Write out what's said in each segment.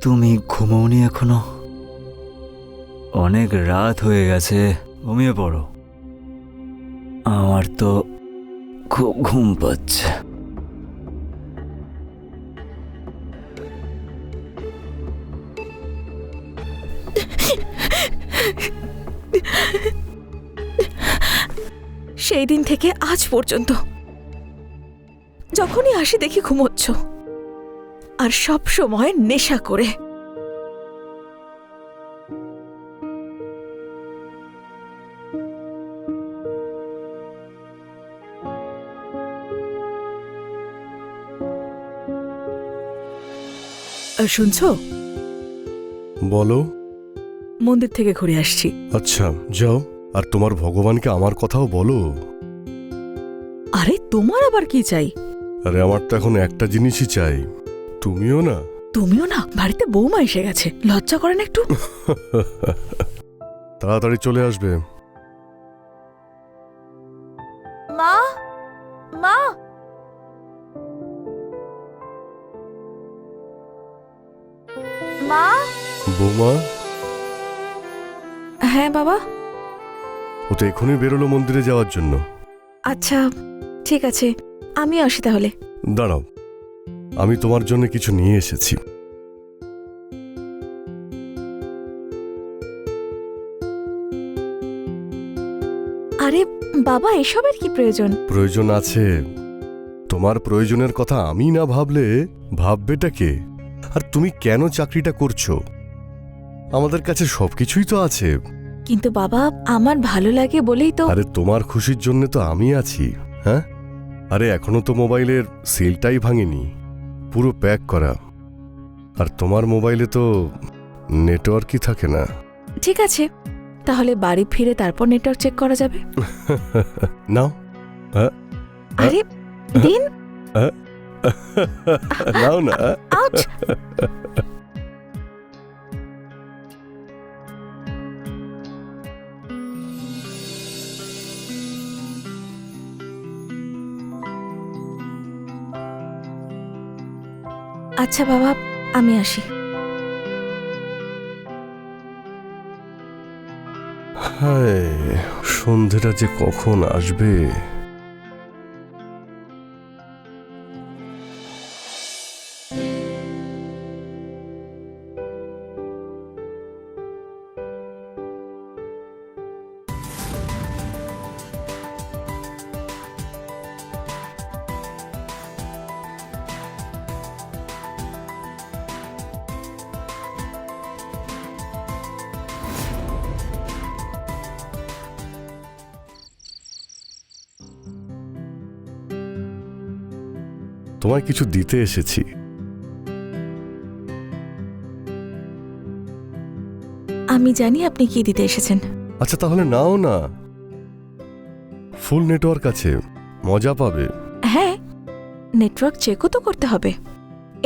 তুমি ঘুমোওনি এখনো? অনেক রাত হয়ে গেছে, ঘুমিয়ে পড়ো। আমার তো খুব ঘুম পাচ্ছে। সেই দিন থেকে আজ পর্যন্ত যখনই আসি দেখি ঘুমোচ্ছ, আর সব সময় নেশা করে। শুনছো? বলো। মন্দির থেকে ঘুরে আসছি। আচ্ছা, যাও। আর তোমার ভগবানকে আমার কথাও বলো। আরে তোমার আবার কি চাই? আরে আমার তো এখন একটা জিনিসই চাই, তুমিও না। তুমিও না? বাড়িতে বৌমা এসে গেছে, লজ্জা করে না একটু? তাড়াতাড়ি চলে আসবে। মা, মা, মা। বৌমা, হ্যাঁ বাবা। ও তো এখনই বেরোলো মন্দিরে যাওয়ার জন্য। আচ্ছা ঠিক আছে, আমি আসি তাহলে। দাঁড়াও, আমি তোমার জন্য কিছু নিয়ে এসেছি। আরে বাবা, এসবের কি প্রয়োজন? প্রয়োজন আছে। তোমার প্রয়োজনের কথা আমি না ভাবলে ভাববেটা কে? আর তুমি কেন চাকরিটা করছো? আমাদের কাছে সবকিছুই তো আছে। কিন্তু বাবা, আমার ভালো লাগে বলেই তো। আরে তোমার খুশির জন্য তো আমি আছি। হ্যাঁ, আরে এখনো তো মোবাইলের সিলটাই ভাঙেনি, পুরো প্যাক করা। আর তোমার মোবাইলে তো নেটওয়ার্কই থাকে না। ঠিক আছে, তাহলে বাড়ি ফিরে তারপর নেটওয়ার্ক চেক করা যাবে। নাও। আরে দিন। নাও না। আউচ! আচ্ছা বাবা, আমি আসি। হায়, সন্ধেটা যে কখন আসবে। তোমায় কিছু দিতে এসেছি। আমি জানি আপনি কি দিতে এসেছেন। আচ্ছা তাহলে নাও না, ফুল নেটওয়ার্ক আছে, মজা পাবে। হ্যাঁ, নেটওয়ার্ক চেকও তো করতে হবে।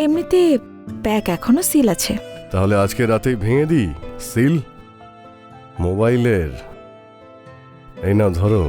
এমনিতে প্যাক এখনো সিল আছে। তাহলে আজকে রাতেই ভেঙে দিই সিল মোবাইলের। এই না ধরো।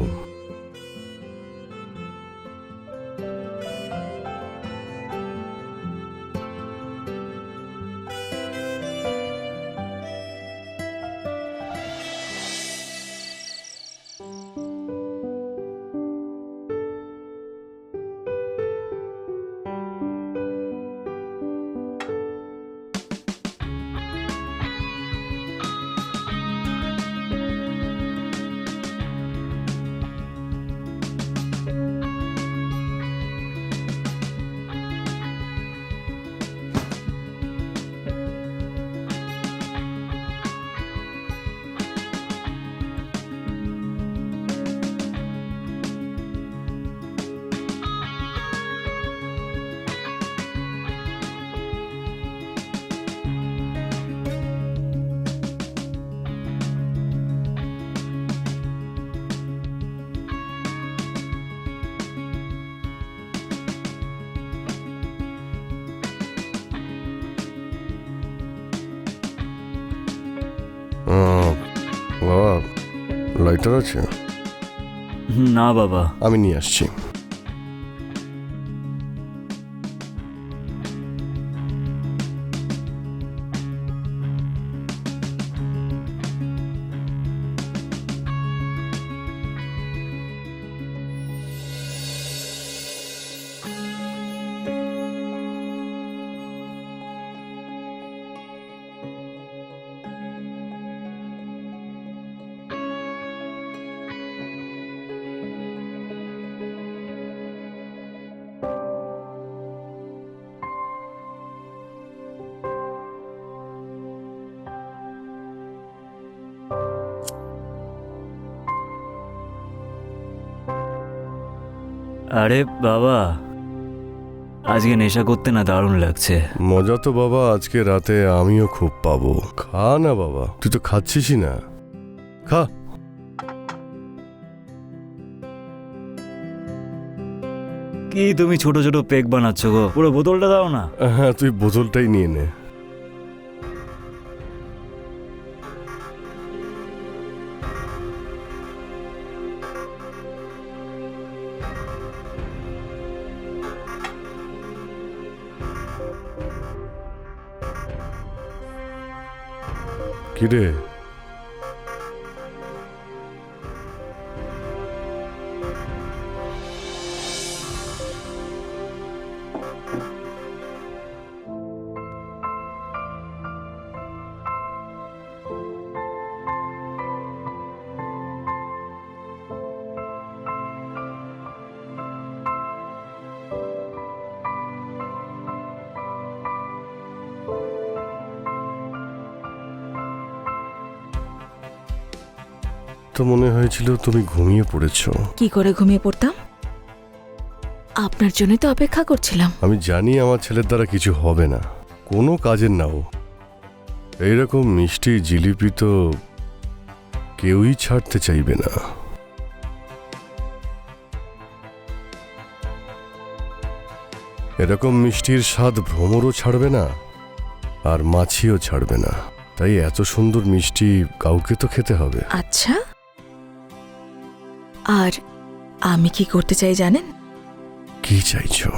বাবা, লাইটার আছে? না বাবা। আমি নিয়ে আসছি। আরে বাবা, আজকে নেশা করতে না দারুণ লাগছে। মজা তো বাবা আজকে রাতে আমিও খুব পাবো। খা না বাবা, তুই তো খাচ্ছিসই না, খা। কি তুমি ছোট ছোট পেক বানাচ্ছ গো, পুরো বোতলটা দাও না। হ্যাঁ, তুই বোতলটাই নিয়ে নে। কিরে, তো মনে হয়েছিল তুমি ঘুমিয়ে পড়েছো। কি করে ঘুমিয়ে পড়তাম? আপনার জন্য তো অপেক্ষা করছিলাম। আমি জানি আমার ছেলের দ্বারা কিছু হবে না, কোনো কাজের নাও। এইরকম মিষ্টি জিলিপি তো কেউই ছাড়তে চাইবে না। এরকম মিষ্টির স্বাদ ভ্রমরও ছাড়বে না, আর মাছিও ছাড়বে না। তাই এত সুন্দর মিষ্টি কাউকে তো খেতে হবে। আচ্ছা, আর আমি কি করতে চাই জানেন? কি চাইছো?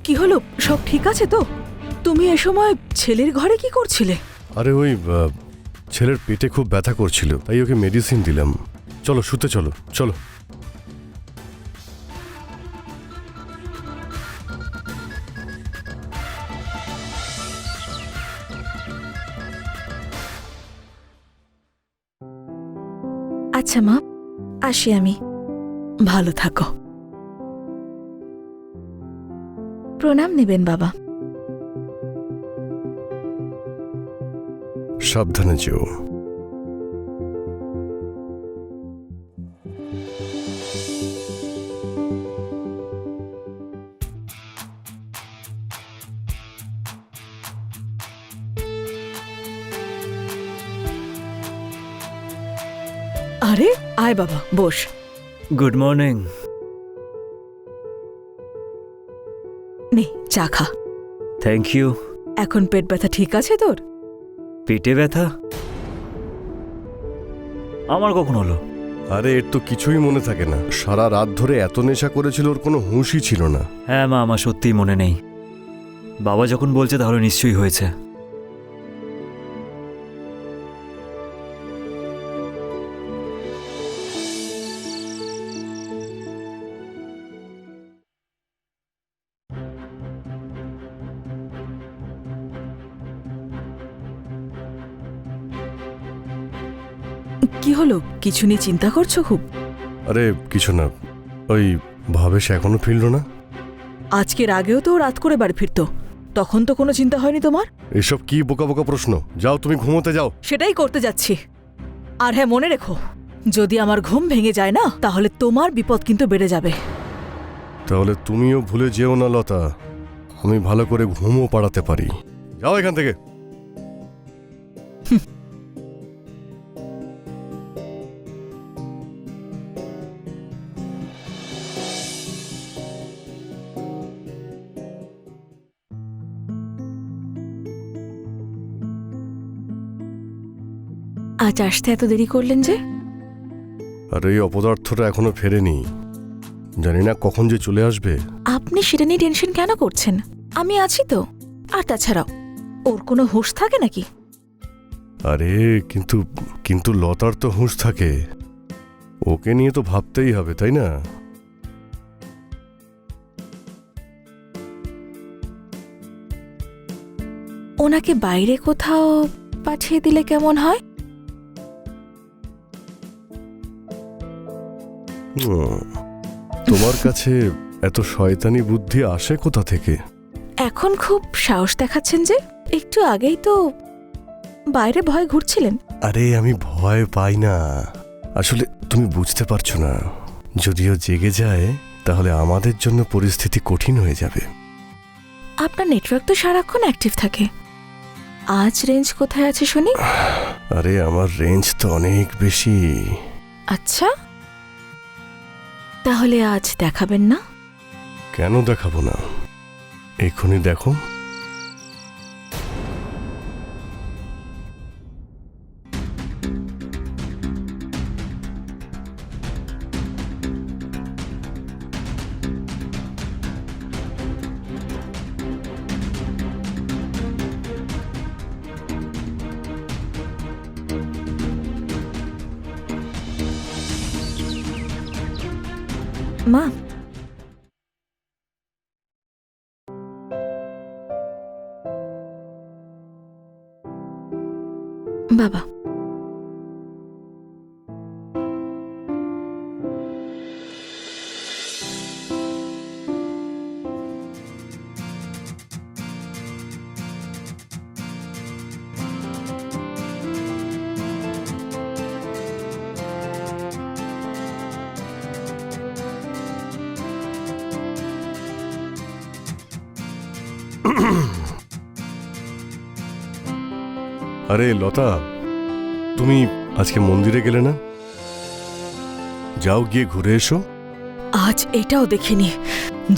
কি হলো, সব ঠিক আছে তো? তুমি এ সময় ছেলের ঘরে কি করছিলে? আরে ওই ছেলের পেটে খুব ব্যথা করছিল, তাই ওকে মেডিসিন দিলাম। চলো শুতে চলো, চলো। আচ্ছা মা, আসি আমি। ভালো থাকো। প্রণাম নেবেন বাবা। সাবধানে যেও। আরে আয় বাবা, বস। Good morning. নে চা খা। Thank you. এখন পেট ব্যথা ঠিক আছে তোর? পেটে ব্যথা আমার কখন হলো? আরে এর তো কিছুই মনে থাকে না, সারা রাত ধরে এত নেশা করেছিল ওর কোনো হুঁশই ছিল না। হ্যাঁ মা, আমার সত্যিই মনে নেই। বাবা যখন বলছে তাহলে নিশ্চয়ই হয়েছে। কি হলো, কিছু নিয়ে চিন্তা করছো খুব? আরে কিছু না, ওই ভাবেশ এখনো ফিরল না? আজকের আগেও তো ও রাত করে বাড়ি ফিরতো, তখন তো কোনো চিন্তা হয়নি তোমার। এসব কি বোকা বোকা প্রশ্ন? যাও তুমি ঘুমোতে যাও। সেটাই করতে যাচ্ছি। আর হ্যাঁ, মনে রেখো, যদি আমার ঘুম ভেঙে যায় না, তাহলে তোমার বিপদ কিন্তু বেড়ে যাবে। তাহলে তুমিও ভুলে যেও না লতা, আমি ভালো করে ঘুমও পাড়াতে পারি। যাও এখান থেকে। আজ আসতে এত দেরি করলেন যে? আর এই অপদার্থটা এখনো ফেরেনি, জানি না কখন যে চলে আসবে। আপনি সেটা নিয়ে টেনশন কেন করছেন? আমি আছি তো। আর তাছাড়াও ওর কোনো হুঁশ থাকে নাকি? আরে কিন্তু কিন্তু লতার তো হুঁশ থাকে, ওকে নিয়ে তো ভাবতেই হবে, তাই না? ওনাকে বাইরে কোথাও পাঠিয়ে দিলে কেমন হয়? তোমার কাছে এত শয়তানি বুদ্ধি আসে কোথা থেকে? এখন খুব সাহস দেখাচ্ছেন যে? একটু আগেই তো বাইরে ভয় ঘুরছিলেন। আরে আমি ভয় পাই না, আসলে তুমি বুঝতে পারছো না, যদিও জেগে যায় তাহলে আমাদের জন্য পরিস্থিতি কঠিন হয়ে যাবে। আপনার নেটওয়ার্ক তো সারাক্ষণ অ্যাক্টিভ থাকে। আজ রেঞ্জ কোথায় আছে শুনি? আরে আমার রেঞ্জ তো অনেক বেশি। আচ্ছা, তাহলে আজ দেখাবেন না? কেন দেখাবো না, এক্ষুনি দেখো। মা, বাবা, আরে লতা, তুমি আজকে মন্দিরে গেলে না? যাও গিয়ে ঘুরে এসো। আজ এটাও দেখিনি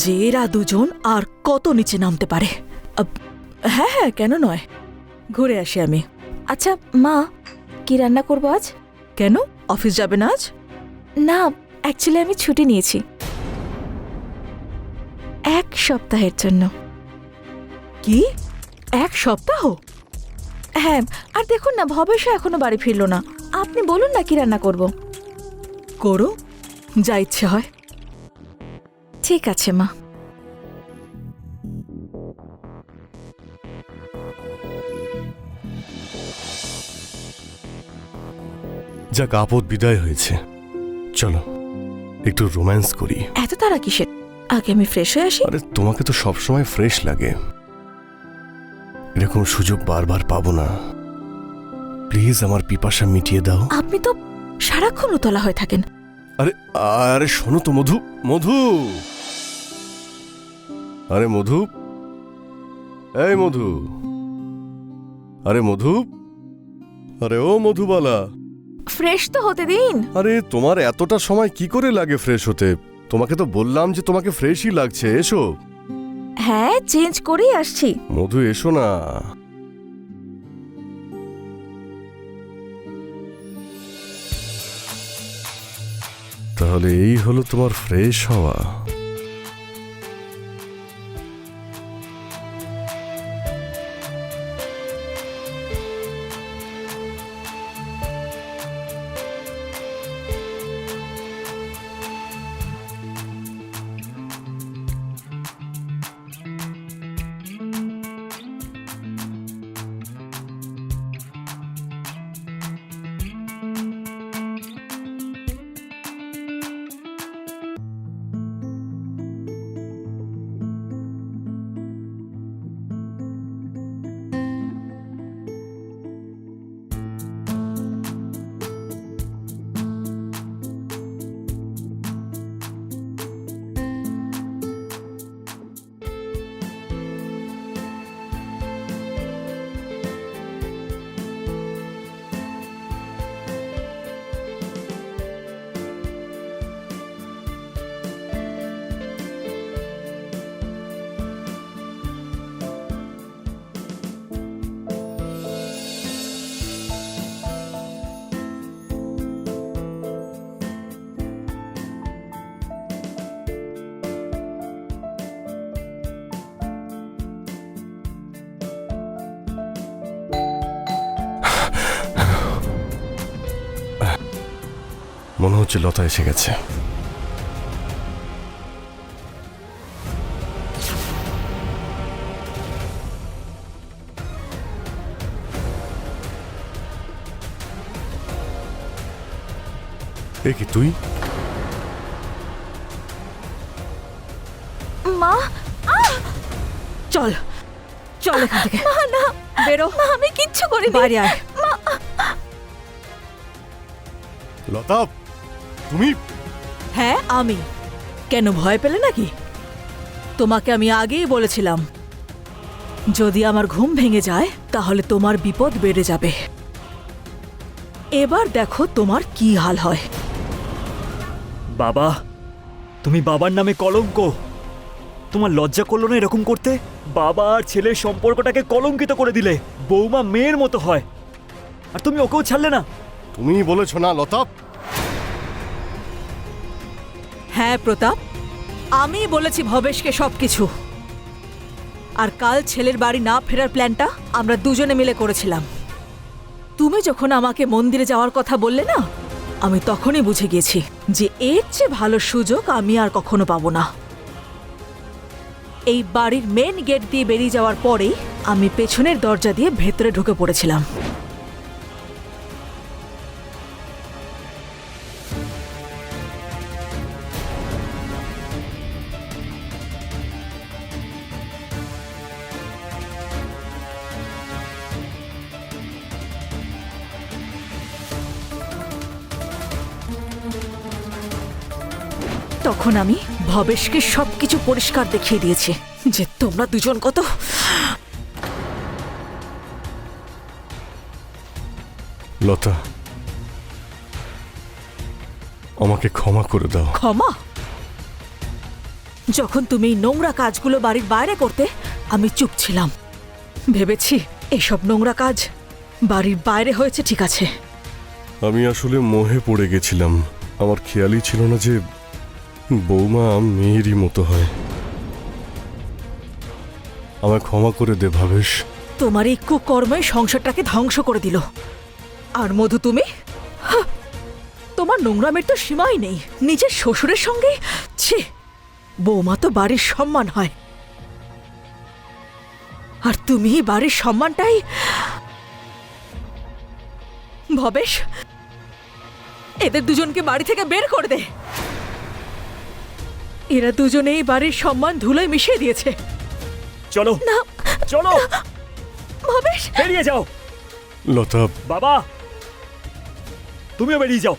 যে এরা দুজন আর কত নিচে নামতে পারে। হ্যাঁ হ্যাঁ, কেন নয়, ঘুরে আসি আমি। আচ্ছা মা, কি রান্না করবো আজ? কেন, অফিস যাবে না আজ? না, অ্যাকচুয়ালি আমি ছুটি নিয়েছি 1 সপ্তাহের জন্য। কি, 1 সপ্তাহ? হ্যাঁ, আর দেখুন না, ভবেশও এখনো বাড়ি ফিরল না। আপনি বলুন না কি রান্না করব। করো, যা ইচ্ছে হয়। ঠিক আছে মা। যাক, আপদ বিদায় হয়েছে, চলো একটু রোম্যান্স করি। এত তারা কিসের? আগে আমি ফ্রেশ হয়ে আসি। আরে তোমাকে তো সবসময় ফ্রেশ লাগে, এরকম সুযোগ বারবার পাবো না। প্লিজ আমার পিপাসা মিটিয়ে দাও। আপনি তো সারাক্ষণ উতলা হয়ে থাকেন। আরে আরে শোনো তো মধু, মধু, আরে মধু, এই মধু, আরে মধু, আরে ও মধুবালা। ফ্রেশ তো হতে দিন। আরে তোমার এতটা সময় কি করে লাগে ফ্রেশ হতে? তোমাকে তো বললাম যে তোমাকে ফ্রেশই লাগছে, এসো। হ্যাঁ, চেঞ্জ করেই আসছি। মধু এসো না। তাহলে এই হলো তোমার ফ্রেশ হওয়া? মনে হচ্ছে লতা এসে গেছে। এ কি তুই? মা, চল চল এখান থেকে। না বেরো। আমি কিচ্ছু করিনি। বাইরে আয়। লতা, তুমি? হ্যাঁ আমি। কেন ভয় পেলে নাকি? তোমাকে আমি আগেই বলেছিলাম, যদি আমার ঘুম ভেঙে যায় তাহলে তোমার বিপদ বেড়ে যাবে। এবার দেখো তোমার কি হাল হয়। বাবা, তুমি বাবার নামে কলঙ্ক। তোমার লজ্জা করলো না এরকম করতে? বাবা আর ছেলের সম্পর্কটাকে কলঙ্কিত করে দিলে। বৌমা মেয়ের মতো হয়, আর তুমি ওকেও ছাড়লে না। তুমি বলেছো না লতা? হ্যাঁ প্রতাপ, আমি বলেছি ভবেশকে সবকিছু। আর কাল ছেলের বাড়ি না ফেরার প্ল্যানটা আমরা দুজনে মিলে করেছিলাম। তুমি যখন আমাকে মন্দিরে যাওয়ার কথা বললে না, আমি তখনই বুঝে গিয়েছি যে এর চেয়ে ভালো সুযোগ আমি আর কখনো পাবো না। এই বাড়ির মেন গেট দিয়ে বেরিয়ে যাওয়ার পরেই আমি পেছনের দরজা দিয়ে ভেতরে ঢুকে পড়েছিলাম। তখন আমি ভবেশকে সবকিছু পরিষ্কার দেখিয়ে দিয়েছি যে তোমরা দুজন কত। লতা, আমাকে ক্ষমা করে দাও। ক্ষমা? যখন তুমি এই নোংরা কাজগুলো বাড়ির বাইরে করতে আমি চুপ ছিলাম। ভেবেছি এসব নোংরা কাজ বাড়ির বাইরে হয়েছে, ঠিক আছে। আমি আসলে মোহে পড়ে গেছিলাম। আমার খেয়ালই ছিল না যে বৌমা মেয়েরই মতো হয়। আমায় ক্ষমা করে দে ভাবেশ। তোমার এই কুকর্মে সংসারটাকে ধ্বংস করে দিল। আর মধু তুমি, হাহ, তোমার নোংরামের তো সীমাই নেই। নিজের শ্বশুরের সঙ্গে ছি। বৌমা তো বাড়ির সম্মান হয়, আর তুমি বাড়ির সম্মানটাই। ভবেশ, এদের দুজনকে বাড়ি থেকে বের করে দে। এরা দুজনেই বাড়ির সম্মান ধুলোয় মিশিয়ে দিয়েছে। চলো না চলো, ভবেশ, বেরিয়ে যাও। লতা, বাবা, তুমিও বেরিয়ে যাও।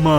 মা,